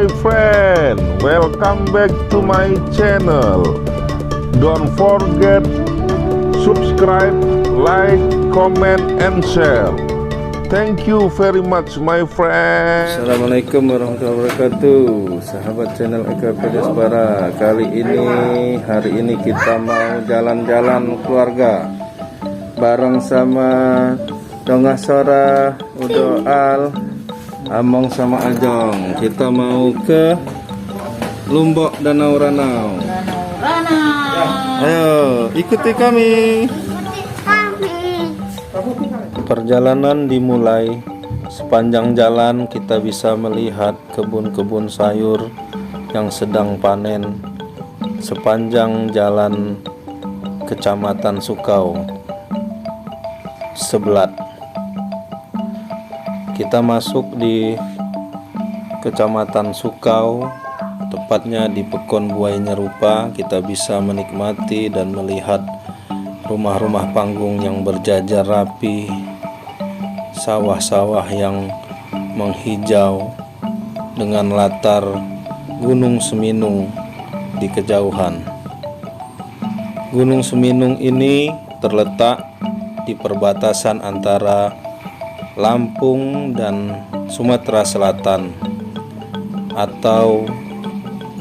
my friend, welcome back to my channel. Don't forget subscribe, like, comment, and share. Thank you very much my friend. Assalamualaikum warahmatullahi wabarakatuh, sahabat channel Eka Pediaspara. Hari ini kita mau jalan-jalan keluarga bareng sama Dongah Sora, Udo Al, Among sama Ajong. Kita mau ke Lombok Danau Ranau. Ayo ikuti kami. Perjalanan dimulai. Sepanjang jalan kita bisa melihat kebun-kebun sayur yang sedang panen sepanjang jalan Kecamatan Sukau Sebelat. Kita masuk di Kecamatan Sukau, tepatnya di Pekon Buai Nyerupa. Kita bisa menikmati dan melihat rumah-rumah panggung yang berjajar rapi, sawah-sawah yang menghijau dengan latar Gunung Seminung di kejauhan. Gunung Seminung ini terletak di perbatasan antara Lampung dan Sumatera Selatan, atau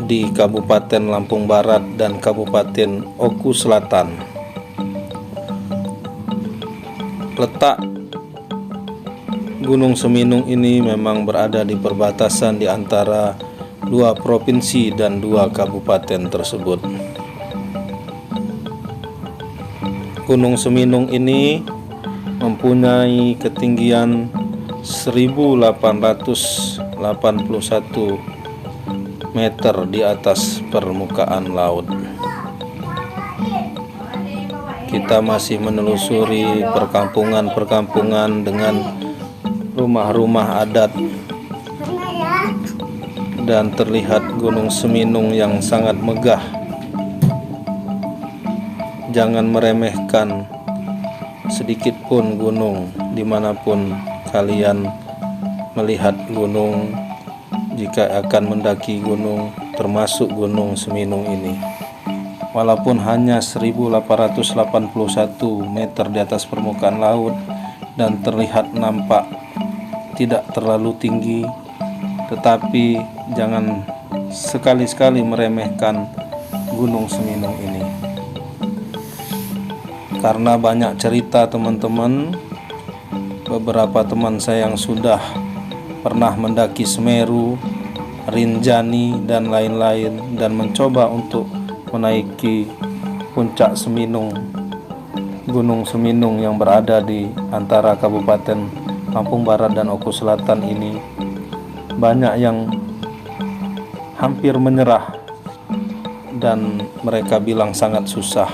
di Kabupaten Lampung Barat dan Kabupaten Oku Selatan. Letak Gunung Seminung ini memang berada di perbatasan di antara dua provinsi dan dua kabupaten tersebut. Gunung Seminung ini mempunyai ketinggian 1881 meter di atas permukaan laut. Kita masih menelusuri perkampungan-perkampungan dengan rumah-rumah adat, dan terlihat Gunung Seminung yang sangat megah. Jangan meremehkan sedikit pun gunung dimanapun kalian melihat gunung. Jika akan mendaki gunung, termasuk Gunung Seminung ini, walaupun hanya 1881 meter di atas permukaan laut dan terlihat nampak tidak terlalu tinggi, tetapi jangan sekali-sekali meremehkan Gunung Seminung ini, karena banyak cerita teman-teman. Beberapa teman saya yang sudah pernah mendaki Semeru, Rinjani, dan lain-lain, dan mencoba untuk menaiki puncak Seminung, Gunung Seminung yang berada di antara Kabupaten Lampung Barat dan Oku Selatan ini, banyak yang hampir menyerah dan mereka bilang sangat susah.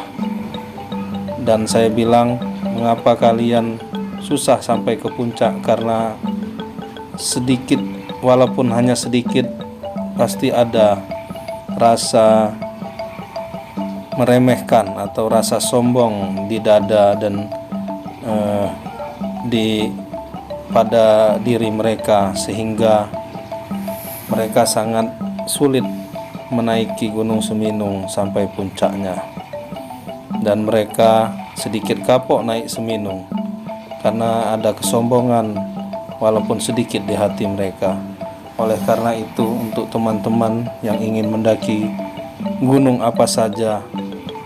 Dan saya bilang, mengapa kalian susah sampai ke puncak? Karena sedikit, walaupun hanya sedikit, pasti ada rasa meremehkan atau rasa sombong di dada dan pada diri mereka, sehingga mereka sangat sulit menaiki Gunung Seminung sampai puncaknya. Dan mereka sedikit kapok naik Seminung karena ada kesombongan walaupun sedikit di hati mereka. Oleh karena itu, untuk teman-teman yang ingin mendaki gunung apa saja,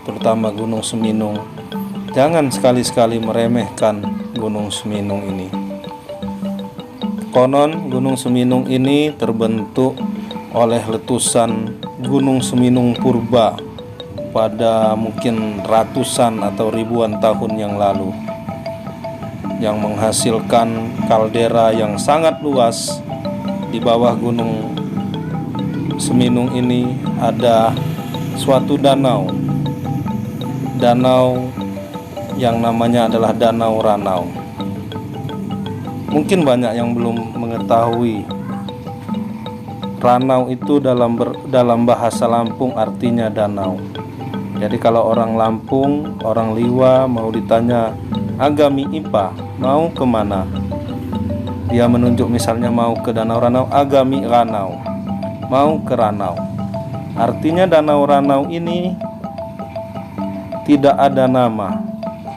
terutama Gunung Seminung, jangan sekali-sekali meremehkan Gunung Seminung ini. Konon Gunung Seminung ini terbentuk oleh letusan Gunung Seminung purba pada mungkin ratusan atau ribuan tahun yang lalu, yang menghasilkan kaldera yang sangat luas. Di bawah Gunung Seminung ini ada suatu danau yang namanya adalah Danau Ranau. Mungkin banyak yang belum mengetahui, Ranau itu dalam bahasa Lampung artinya danau. Jadi kalau orang Lampung, orang Liwa mau ditanya, "Agami Ipa, mau kemana?" Dia menunjuk misalnya mau ke Danau Ranau, "Agami Ranau." mau ke Ranau. Artinya Danau Ranau ini tidak ada nama,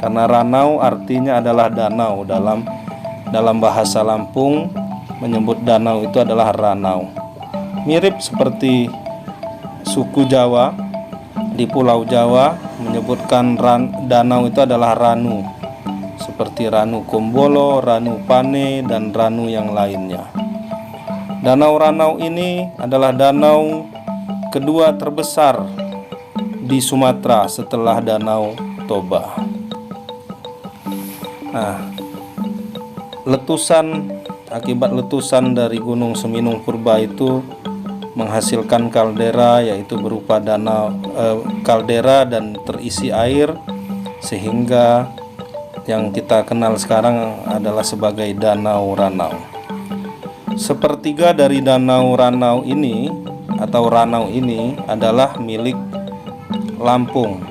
karena Ranau artinya adalah danau. Dalam bahasa Lampung menyebut danau itu adalah Ranau. Mirip seperti suku Jawa di Pulau Jawa menyebutkan danau itu adalah Ranu, seperti Ranu Kumbolo, Ranu Pane, dan Ranu yang lainnya. Danau Ranau ini adalah danau kedua terbesar di Sumatera setelah Danau Toba. Nah, akibat letusan dari Gunung Seminung Purba itu menghasilkan kaldera, yaitu berupa kaldera dan terisi air, sehingga yang kita kenal sekarang adalah sebagai Danau Ranau. Sepertiga dari Danau Ranau ini atau Ranau ini adalah milik Lampung,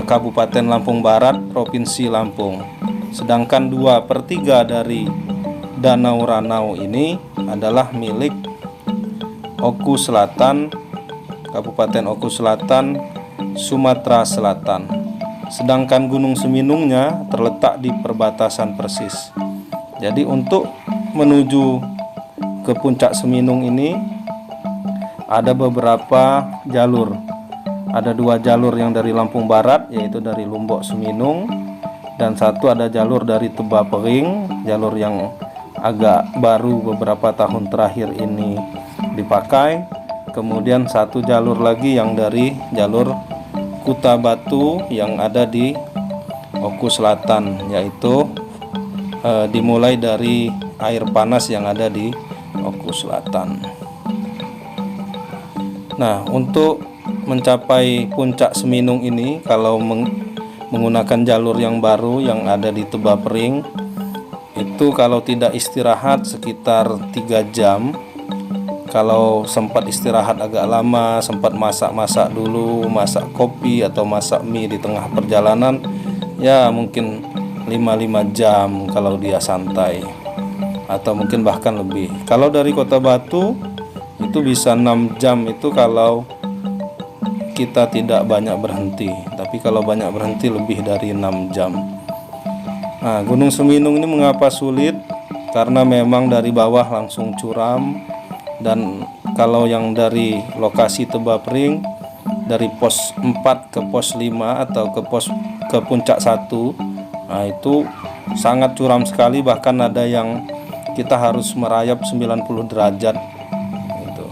Kabupaten Lampung Barat, Provinsi Lampung. Sedangkan 2/3 dari Danau Ranau ini adalah milik Oku Selatan, Kabupaten Oku Selatan, Sumatera Selatan. Sedangkan Gunung Seminungnya terletak di perbatasan persis. Jadi untuk menuju ke puncak Seminung ini ada beberapa jalur. Ada 2 jalur yang dari Lampung Barat, yaitu dari Lombok Seminung, dan satu ada jalur dari Teba Pering, jalur yang agak baru beberapa tahun terakhir ini dipakai. Kemudian satu jalur lagi yang dari jalur Kuta Batu yang ada di Oku Selatan, yaitu dimulai dari air panas yang ada di Oku Selatan. Nah, untuk mencapai puncak Seminung ini, kalau menggunakan jalur yang baru yang ada di Teba Pering, itu kalau tidak istirahat sekitar 3 jam. Kalau sempat istirahat agak lama, sempat masak-masak dulu, masak kopi atau masak mie di tengah perjalanan, ya mungkin 5 jam kalau dia santai, atau mungkin bahkan lebih. Kalau dari Kota Batu itu bisa 6 jam itu kalau kita tidak banyak berhenti, tapi kalau banyak berhenti lebih dari 6 jam. Nah, Gunung Seminung ini mengapa sulit? Karena memang dari bawah langsung curam, dan kalau yang dari lokasi Teba Pering dari pos 4 ke pos 5 atau ke puncak 1, nah itu sangat curam sekali, bahkan ada yang kita harus merayap 90 derajat gitu.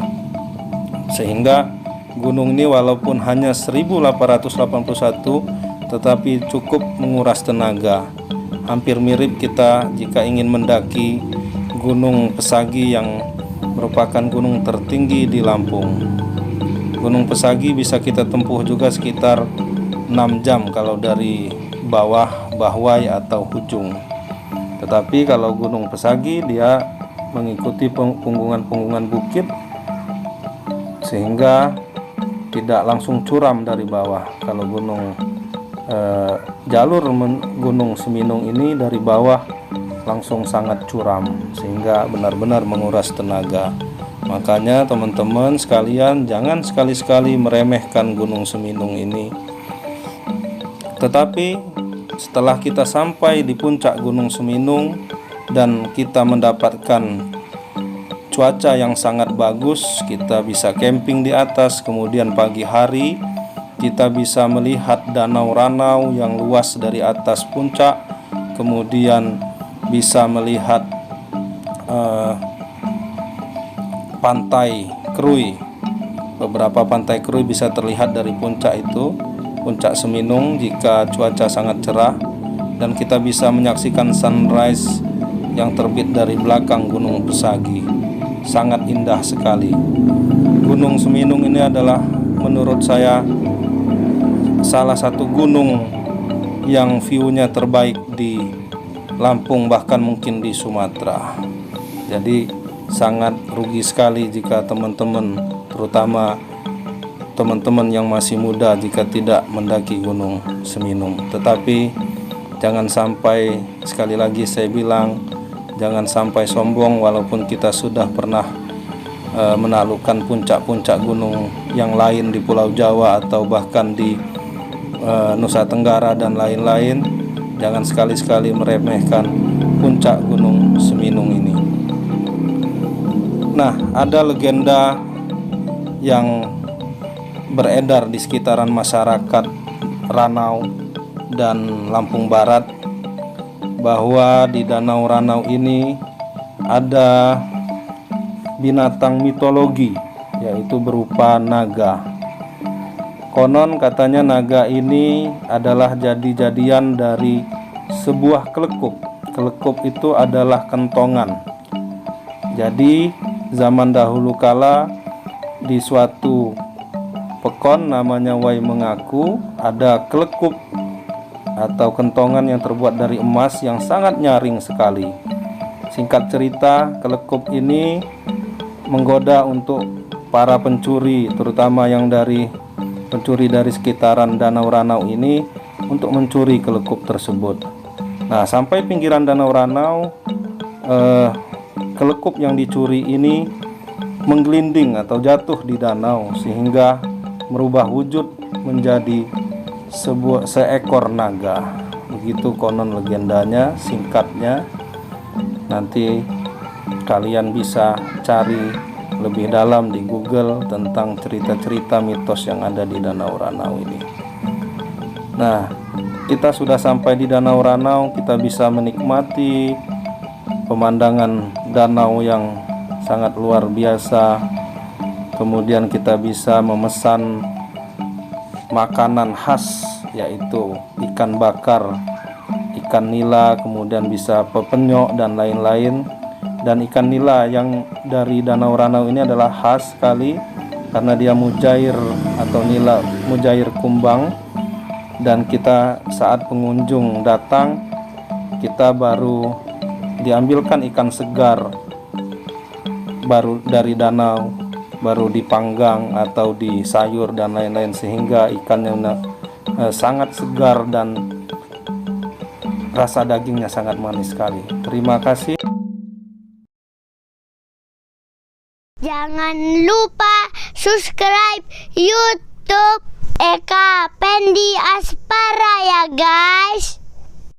Sehingga gunung ini walaupun hanya 1881 tetapi cukup menguras tenaga. Hampir mirip kita jika ingin mendaki Gunung Pesagi yang merupakan gunung tertinggi di Lampung. Gunung Pesagi bisa kita tempuh juga sekitar 6 jam kalau dari bawah Bahwai atau Hujung. Tetapi kalau Gunung Pesagi dia mengikuti punggungan-punggungan bukit sehingga tidak langsung curam dari bawah. Kalau jalur Gunung Seminung ini dari bawah langsung sangat curam sehingga benar-benar menguras tenaga. Makanya teman-teman sekalian, jangan sekali-sekali meremehkan Gunung Seminung ini. Tetapi setelah kita sampai di puncak Gunung Seminung dan kita mendapatkan cuaca yang sangat bagus, kita bisa camping di atas. Kemudian pagi hari kita bisa melihat Danau Ranau yang luas dari atas puncak. Kemudian bisa melihat pantai Krui. Beberapa pantai Krui bisa terlihat dari puncak itu, puncak Seminung, jika cuaca sangat cerah. Dan kita bisa menyaksikan sunrise yang terbit dari belakang Gunung Pesagi. Sangat indah sekali. Gunung Seminung ini adalah menurut saya salah satu gunung yang view-nya terbaik di Lampung, bahkan mungkin di Sumatera. Jadi sangat rugi sekali jika teman-teman, terutama teman-teman yang masih muda, jika tidak mendaki Gunung Seminung. Tetapi jangan sampai, sekali lagi saya bilang, jangan sampai sombong walaupun kita sudah pernah menaklukkan puncak-puncak gunung yang lain di Pulau Jawa atau bahkan di Nusa Tenggara dan lain-lain, jangan sekali-sekali meremehkan puncak Gunung Seminung ini. Nah, ada legenda yang beredar di sekitaran masyarakat Ranau dan Lampung Barat bahwa di Danau Ranau ini ada binatang mitologi, yaitu berupa naga. Konon katanya naga ini adalah jadi-jadian dari sebuah kelekup. Kelekup itu adalah kentongan. Jadi zaman dahulu kala di suatu pekon namanya Wai Mengaku ada kelekup atau kentongan yang terbuat dari emas yang sangat nyaring sekali. Singkat cerita, kelekup ini menggoda untuk para pencuri, terutama yang pencuri dari sekitaran Danau Ranau ini, untuk mencuri kelekup tersebut. Nah, sampai pinggiran Danau Ranau, kelekup yang dicuri ini menggelinding atau jatuh di danau sehingga merubah wujud menjadi seekor naga. Begitu konon legendanya, singkatnya. Nanti kalian bisa cari lebih dalam di Google tentang cerita-cerita mitos yang ada di Danau Ranau ini. Nah, kita sudah sampai di Danau Ranau, kita bisa menikmati pemandangan danau yang sangat luar biasa. Kemudian kita bisa memesan makanan khas, yaitu ikan bakar, ikan nila, kemudian bisa pepenyok dan lain-lain. Dan ikan nila yang dari Danau Ranau ini adalah khas sekali karena dia mujair atau nila mujair kumbang. Dan kita saat pengunjung datang, kita baru diambilkan ikan segar baru dari danau, baru dipanggang atau disayur dan lain-lain, sehingga ikannya sangat segar dan rasa dagingnya sangat manis sekali. Terima kasih. Jangan lupa subscribe YouTube Eka Pendi Aspara ya guys.